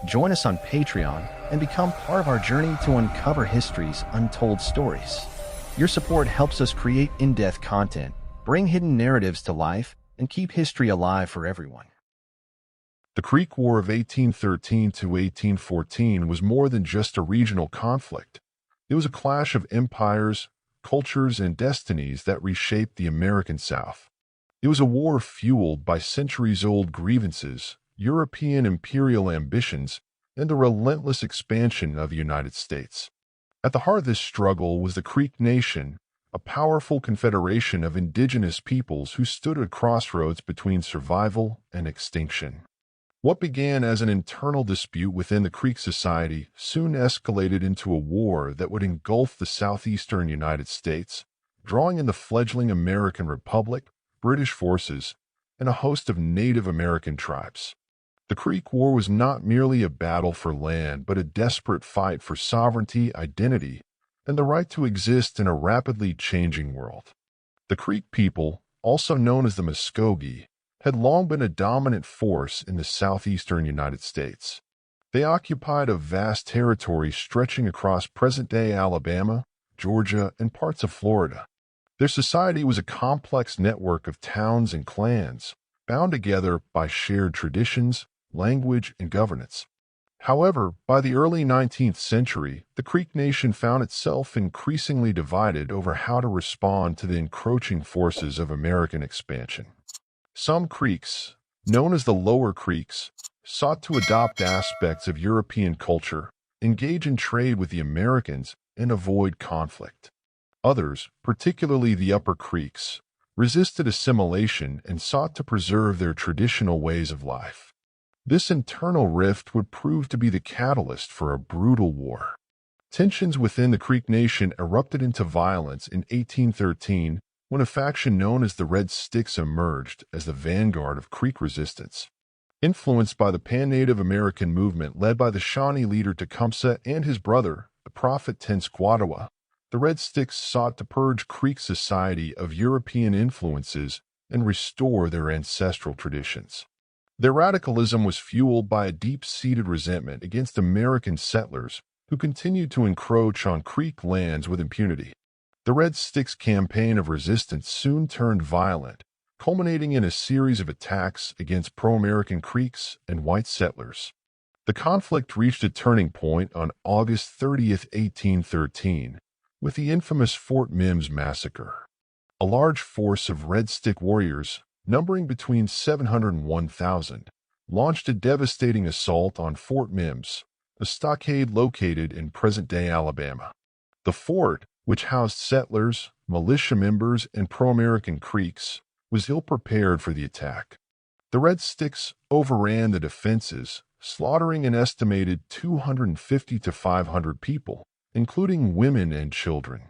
Join us on Patreon and become part of our journey to uncover history's untold stories. Your support helps us create in-depth content, bring hidden narratives to life, and keep history alive for everyone. The Creek War of 1813 to 1814 was more than just a regional conflict. It was a clash of empires, cultures, and destinies that reshaped the American South. It was a war fueled by centuries-old grievances, European imperial ambitions, and the relentless expansion of the United States. At the heart of this struggle was the Creek Nation, a powerful confederation of indigenous peoples who stood at a crossroads between survival and extinction. What began as an internal dispute within the Creek society soon escalated into a war that would engulf the southeastern United States, drawing in the fledgling American Republic, British forces, and a host of Native American tribes. The Creek War was not merely a battle for land, but a desperate fight for sovereignty, identity, and the right to exist in a rapidly changing world. The Creek people, also known as the Muskogee, had long been a dominant force in the southeastern United States. They occupied a vast territory stretching across present-day Alabama, Georgia, and parts of Florida. Their society was a complex network of towns and clans, bound together by shared traditions, language, and governance. However, by the early 19th century, the Creek Nation found itself increasingly divided over how to respond to the encroaching forces of American expansion. Some Creeks, known as the Lower Creeks, sought to adopt aspects of European culture, engage in trade with the Americans, and avoid conflict. Others, particularly the Upper Creeks, resisted assimilation and sought to preserve their traditional ways of life. This internal rift would prove to be the catalyst for a brutal war. Tensions within the Creek Nation erupted into violence in 1813 when a faction known as the Red Sticks emerged as the vanguard of Creek resistance. Influenced by the pan-Native American movement led by the Shawnee leader Tecumseh and his brother, the prophet Tenskwatawa, the Red Sticks sought to purge Creek society of European influences and restore their ancestral traditions. Their radicalism was fueled by a deep-seated resentment against American settlers who continued to encroach on Creek lands with impunity. The Red Sticks campaign of resistance soon turned violent, culminating in a series of attacks against pro-American Creeks and white settlers. The conflict reached a turning point on August 30th, 1813, with the infamous Fort Mims Massacre. A large force of Red Stick warriors, numbering between 700 and 1,000, launched a devastating assault on Fort Mims, a stockade located in present-day Alabama. The fort, which housed settlers, militia members, and pro-American Creeks, was ill-prepared for the attack. The Red Sticks overran the defenses, slaughtering an estimated 250 to 500 people, including women and children.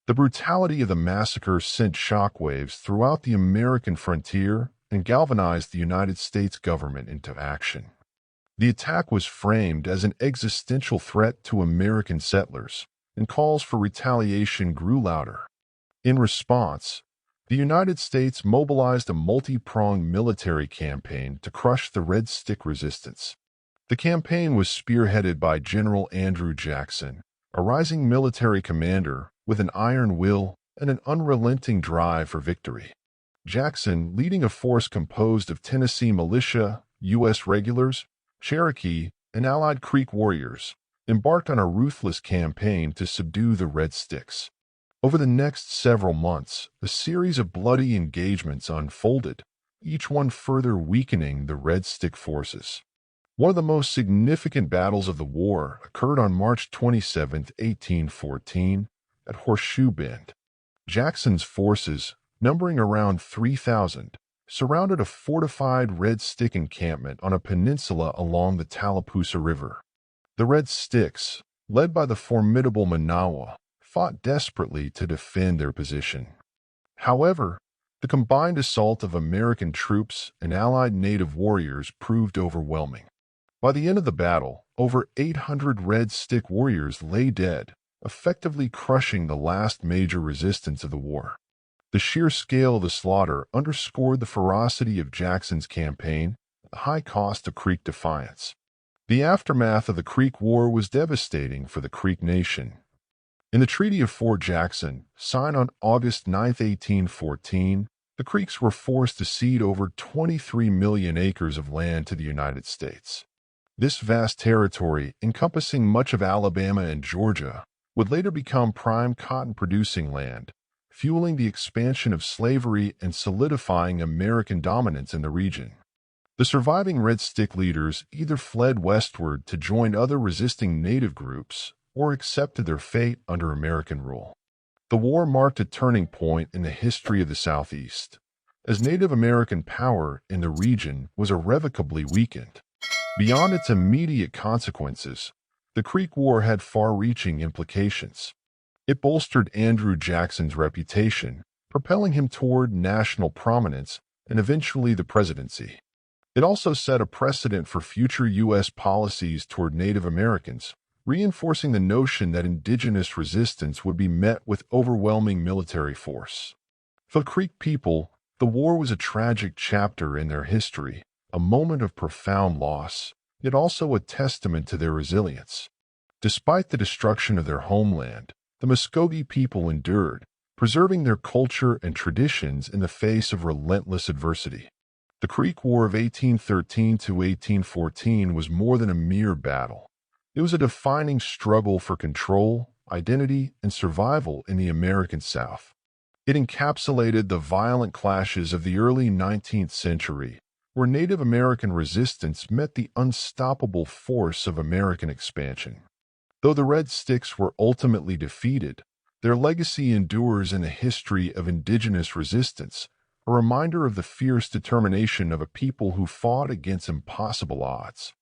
The brutality of the massacre sent shockwaves throughout the American frontier and galvanized the United States government into action. The attack was framed as an existential threat to American settlers, and calls for retaliation grew louder. In response, the United States mobilized a multi-pronged military campaign to crush the Red Stick resistance. The campaign was spearheaded by General Andrew Jackson, a rising military commander with an iron will and an unrelenting drive for victory. Jackson, leading a force composed of Tennessee militia, U.S. regulars, Cherokee, and allied Creek warriors, embarked on a ruthless campaign to subdue the Red Sticks. Over the next several months, a series of bloody engagements unfolded, each one further weakening the Red Stick forces. One of the most significant battles of the war occurred on March 27, 1814, at Horseshoe Bend. Jackson's forces, numbering around 3,000, surrounded a fortified Red Stick encampment on a peninsula along the Tallapoosa River. The Red Sticks, led by the formidable Manawa, fought desperately to defend their position. However, the combined assault of American troops and allied native warriors proved overwhelming. By the end of the battle, over 800 Red Stick warriors lay dead, effectively crushing the last major resistance of the war. The sheer scale of the slaughter underscored the ferocity of Jackson's campaign and the high cost of Creek defiance. The aftermath of the Creek War was devastating for the Creek Nation. In the Treaty of Fort Jackson, signed on August 9, 1814, the Creeks were forced to cede over 23 million acres of land to the United States. This vast territory, encompassing much of Alabama and Georgia, would later become prime cotton-producing land, fueling the expansion of slavery and solidifying American dominance in the region. The surviving Red Stick leaders either fled westward to join other resisting native groups or accepted their fate under American rule. The war marked a turning point in the history of the Southeast, as Native American power in the region was irrevocably weakened. Beyond its immediate consequences, the Creek War had far-reaching implications. It bolstered Andrew Jackson's reputation, propelling him toward national prominence and eventually the presidency. It also set a precedent for future U.S. policies toward Native Americans, reinforcing the notion that indigenous resistance would be met with overwhelming military force. For the Creek people, the war was a tragic chapter in their history, a moment of profound loss, yet also a testament to their resilience. Despite the destruction of their homeland, the Muskogee people endured, preserving their culture and traditions in the face of relentless adversity. The Creek War of 1813 to 1814 was more than a mere battle. It was a defining struggle for control, identity, and survival in the American South. It encapsulated the violent clashes of the early 19th century, where Native American resistance met the unstoppable force of American expansion. Though the Red Sticks were ultimately defeated, their legacy endures in the history of indigenous resistance, a reminder of the fierce determination of a people who fought against impossible odds.